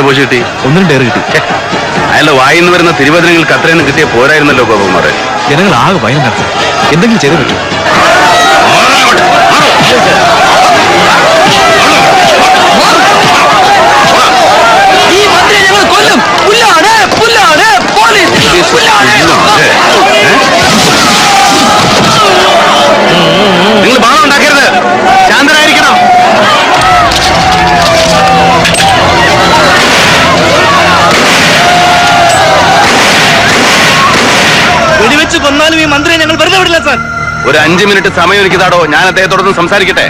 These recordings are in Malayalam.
പോശി കിട്ടി? ഒന്നിനും ഡയറി കിട്ടി. അയാളുടെ വായിന്ന് വരുന്ന തിരുവചനങ്ങൾക്ക് അത്രയൊന്നും കിട്ടിയ പോരായിരുന്നല്ലോ ഗോപകുമാറെ. ജനങ്ങൾ ആകെ ഭയം നടത്തും. എന്തെങ്കിലും ചെയ്തേ പറ്റൂ. നിങ്ങൾ ബാണം ഉണ്ടാക്കരുത്, ശാന്തരായിരിക്കണം. വെടിവെച്ച് കൊന്നാലും ഈ മന്ത്രിയെ ഞങ്ങൾ വെറുതെ വിടില്ല സാർ. ഒരു 5 മിനിറ്റ് സമയം എനിക്കിതാടോ, ഞാൻ അദ്ദേഹത്തോടൊന്ന് സംസാരിക്കട്ടെ.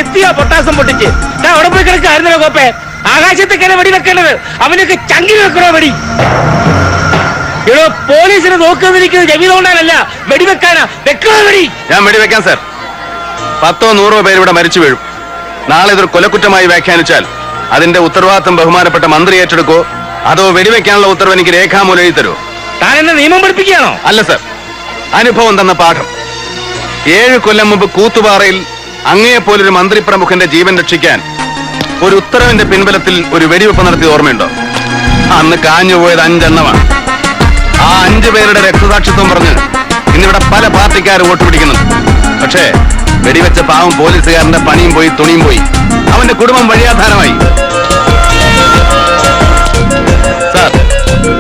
എത്തിയാ പൊട്ടാസം പൊട്ടിച്ച് അവിടെ പോയി കിടക്കായിരുന്നല്ലോ കോപ്പേ. ആകാശത്തേക്കല്ലേ വെടി വെക്കേണ്ടത്, അവനൊക്കെ ചങ്കിൽ വെക്കണോ വെടി? പോലീസിനെ നോക്കുന്നിരിക്കുന്നത് ജമീലോണ്ടാനല്ല, വെടിവെക്കാനാ. വെക്കണോ വെടി? ഞാൻ വെടിവെക്കാം സാർ. 10ഓ 100ഓ പേര് ഇവിടെ മരിച്ചു വീഴും. നാളെ ഇതൊരു കൊലക്കുറ്റമായി വ്യാഖ്യാനിച്ചാൽ അതിന്റെ ഉത്തരവാദിത്വം ബഹുമാനപ്പെട്ട മന്ത്രി ഏറ്റെടുക്കോ, അതോ വെടിവെക്കാനുള്ള ഉത്തരവ് എനിക്ക് രേഖാമൂലം എഴുതി തരുമോ? താൻ എന്നെ നിയമം പഠിപ്പിക്കുകയാണോ? അല്ല സാർ, അനുഭവം തന്ന പാഠം. 7 കൊല്ലം മുമ്പ് കൂത്തുപാറയിൽ അങ്ങയെപ്പോലൊരു മന്ത്രി പ്രമുഖന്റെ ജീവൻ രക്ഷിക്കാൻ ഒരു ഉത്തരവിന്റെ പിൻബലത്തിൽ ഒരു വെടിവെപ്പ് നടത്തിയത് ഓർമ്മയുണ്ടോ? അന്ന് കാഞ്ഞുപോയത് 5 എണ്ണമാണ്. ആ 5 പേരുടെ രക്തസാക്ഷിത്വം പറഞ്ഞ് ഇന്നിവിടെ പല പാർട്ടിക്കാർ വോട്ട് പിടിക്കുന്നുണ്ട്. പക്ഷേ വെടിവെച്ച പാവം പോലീസുകാരന്റെ പണിയും പോയി, തുണിയും പോയി, അവന്റെ കുടുംബം വഴിയാധാരമായി. സാർ,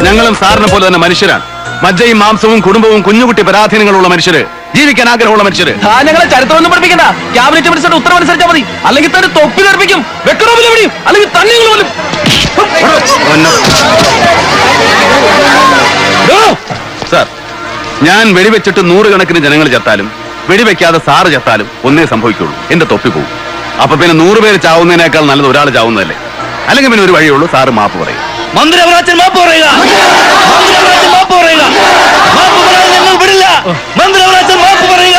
ഞങ്ങളും സാറിനെ പോലെ തന്നെ മനുഷ്യരാണ്. മജ്ജയും മാംസവും കുടുംബവും കുഞ്ഞുകുട്ടി പരാധീനങ്ങളുള്ള മനുഷ്യര്, ജീവിക്കാൻ ആഗ്രഹമുള്ള മനുഷ്യര്. ഞങ്ങളെ ചരിത്രമൊന്നും പഠിപ്പിക്കണ്ട. ക്യാബിനറ്റ് മിനിസ്റ്ററുടെ ഉത്തരവനുസരിച്ചാൽ മതി. അല്ലെങ്കിൽ തന്നെ തൊപ്പി തെറിപ്പിക്കും, വെക്കണോ വിളിയും, അല്ലെങ്കിൽ തന്നെ പോലും. സാർ, ഞാൻ വെടിവെച്ചിട്ട് 100 കണക്കിന് ജനങ്ങൾ ചത്താലും വെടിവെക്കാതെ സാറ് ചത്താലും ഒന്നേ സംഭവിക്കുള്ളൂ, എന്റെ തൊപ്പി പോകും. അപ്പൊ പിന്നെ 100 പേര് ചാവുന്നതിനേക്കാൾ നല്ലത് ഒരാൾ ചാവുന്നതല്ലേ? അല്ലെങ്കിൽ പിന്നെ ഒരു വഴിയുള്ളൂ, സാറ് മാപ്പ് പറയും. മന്ത്രി അവരാച്ചൻ മാപ്പ് പറയുക. മാപ്പ് പറയുക. മാപ്പ് പറയാൻ ഞങ്ങൾ വിടില്ല. മന്ത്രി അവരാച്ചൻ മാപ്പ് പറയുക.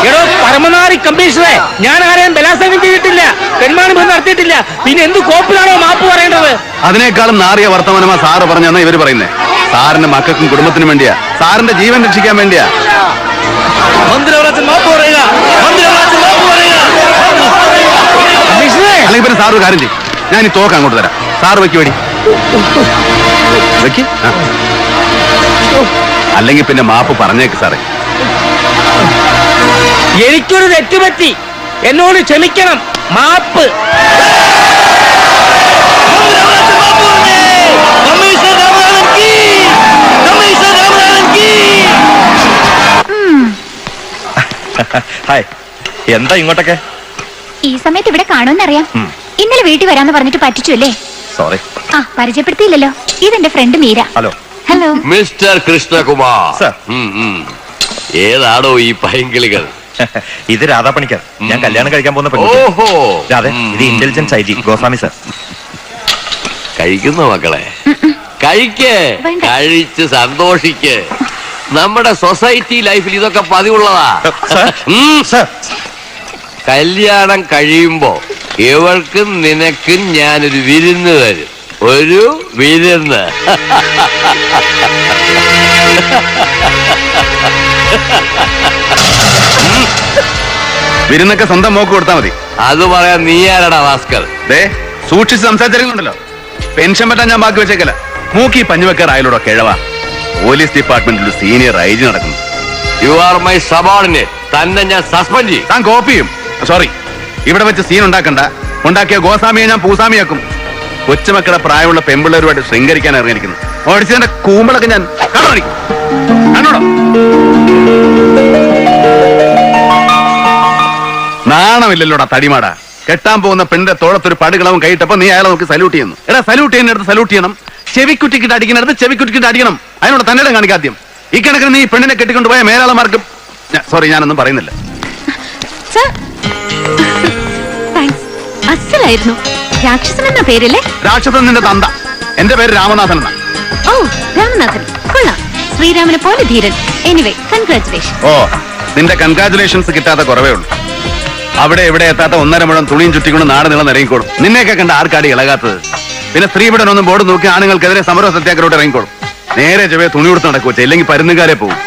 എടോ പരമനാരി കമ്മീഷണറെ, ഞാൻ ആരെയും ബലാത്സംഗം ചെയ്തിട്ടില്ല, പെൺമാണിബന്ധം നടത്തിയിട്ടില്ല. പിന്നെ എന്ത് കോപ്പിലാണോ മാപ്പ് പറയേണ്ടത്? അതിനേക്കാളും നാറിയ വർത്തമാനമാ സാറ് പറഞ്ഞെന്നാ ഇവര് പറയുന്നേ. സാറിന്റെ മക്കൾക്കും കുടുംബത്തിനും വേണ്ടിയാ, സാറിന്റെ ജീവൻ രക്ഷിക്കാൻ വേണ്ടിയാ. മന്ത്രി അവരാച്ചൻ മാപ്പ് പറയുക. മന്ത്രി അവരാച്ചൻ മാപ്പ് പറയുക. അല്ലെങ്കിൽ പിന്നെ സാറ് ഒരു കാര്യം ചെയ്യും, ഞാൻ ഈ തോക്ക് അങ്ങോട്ട് തരാം. സാറ് വെക്ക് വെടി വെക്ക്. അല്ലെങ്കിൽ പിന്നെ മാപ്പ് പറഞ്ഞേക്ക് സാറേ. എനിക്കൊരു തെറ്റുപറ്റി, എന്നോട് ക്ഷമിക്കണം. മാപ്പ്. ഹായ്, എന്താ ഇങ്ങോട്ടൊക്കെ? ഈ സമയത്ത് ഇവിടെ കാണുമെന്നറിയാം. ഇന്നലെ വീട്ടിൽ വരാന്ന് പറഞ്ഞിട്ട് പറ്റിച്ചു അല്ലേ? സോറി. ആ, പരിചയപ്പെടുത്തിയില്ലല്ലോ. ഇതെന്റെ friend Meera. Hello. Hello mister Krishnakumar. Sir. ഏതാണോ ഈ പൈങ്കിളികൾ? ഇത് രാധാപണിക്കർ, ഞാൻ കല്യാണം കഴിക്കാൻ പോകുന്ന പെൺകുട്ടി. ഓഹോ. അതെ, ഇത് ഇന്റലിജൻസ് IG ഗോസ്വാമി സർ. കഴിക്കുന്ന മക്കളെ, കഴിക്ക്, വേണ്ട. കഴിച്ച് സന്തോഷിക്ക്. നമ്മുടെ സൊസൈറ്റി ലൈഫിൽ ഇതൊക്കെ പതിവുള്ളതാ. സർ, കല്യാണം കഴിയുമ്പോ ഇവൾക്കും നിനക്കും ഞാനൊരു വിരുന്ന് തരും. ഒരു വിരുന്ന്. വിരുന്നൊക്കെ സ്വന്തം മോക്ക് കൊടുത്താൽ മതി. അത് പറയാൻ നീ ആരടാ ഭാസ്കർ? ദേ, സൂക്ഷിച്ച് സംസാരിച്ചിരുന്നുണ്ടല്ലോ. പെൻഷൻ പറ്റാൻ ഞാൻ ബാക്കി വെച്ചേക്കല. മൂക്കി പഞ്ഞുവെക്കാർ ആയാലൂടെ കിഴവ. പോലീസ് ഡിപ്പാർട്ട്മെന്റിൽ ഒരു സീനിയർ IG നടക്കുന്നു. You are my subordinate. തന്നെ ഞാൻ സസ്പെൻഡ് ചെയ്യും. താൻ കോപ്പിയും. സോറി, ഇവിടെ വെച്ച് സീൻ ഉണ്ടാക്കണ്ട. ഉണ്ടാക്കിയ ഗോസ്വാമിയെ ഞാൻ പൂസാമിയാക്കും. കൊച്ചുമക്കളെ പ്രായമുള്ള പെമ്പിള്ളേരുമായിട്ട് ശൃംഗരിക്കാൻ ഇറങ്ങിയിരിക്കുന്നു. ഓടിച്ചതിന്റെ കൂമ്പളൊക്കെ ഞാൻ കണ്ടോടോ. നാണമില്ലല്ലോടാ തടിമാടാ. കെട്ടാൻ പോകുന്ന പെണ്ണിന്റെ തോളത്തൊരു പടുകളവും കൈയിട്ടപ്പോ നീ അയാളെ നോക്കി സല്യൂട്ട് ചെയ്യുന്നു. എടാ, സല്യൂട്ട് ചെയ്യുന്നിടത്ത് സല്യൂട്ട് ചെയ്യണം, ചെവിക്കുറ്റിക്കിട്ട് അടിക്കുന്നിടത്ത് ചെവിക്കുറ്റിക്കിട്ട് അടിക്കണം. അതിനോട് തന്നെ കാണിക്കാദ്യം. ഈ കണക്കിന് നീ പെണ്ണിനെ കെട്ടിക്കൊണ്ടുപോയ മേലാളമാർക്കും. സോറി, ഞാനൊന്നും പറയുന്നില്ല. അസലായിരുന്നു. രാക്ഷസൻ എന്ന പേരല്ലേ? രാക്ഷസൻ നിന്റെ തന്ത. എന്റെ പേര് രാമനാഥൻ എന്നാ. ഓ, രാമനാഥൻ കൊള്ളാം. ശ്രീരാമനെ പോലെ ധീരൻ. Anyway, congratulation. ഓ, നിന്റെ കൺഗ്രാറ്റുലേഷൻസ് കിട്ടാത്ത കുറവേ ഉള്ളൂ. അവിടെ ഇവിടെ എത്താത്ത 1.5 മുഴം തുണിയും ചുറ്റിക്കൊണ്ട് നാട് നീളം ഇറങ്ങിക്കോളും. നിന്നെയൊക്കെ കണ്ട ആർക്കാടി ഇളകാത്തത്? പിന്നെ സ്ത്രീപീഡനൊന്നും ബോർഡ് നോക്കി ആണുങ്ങൾക്കെതിരെ സമര സത്യാഗ്രഹോട്ട് ഇറങ്ങിക്കോളും. നേരെ ചൊവ്വേ തുണി കൊടുത്ത് നടക്കുവച്ച ഇല്ലെങ്കിൽ പരുന്നുകാരെ പോകും.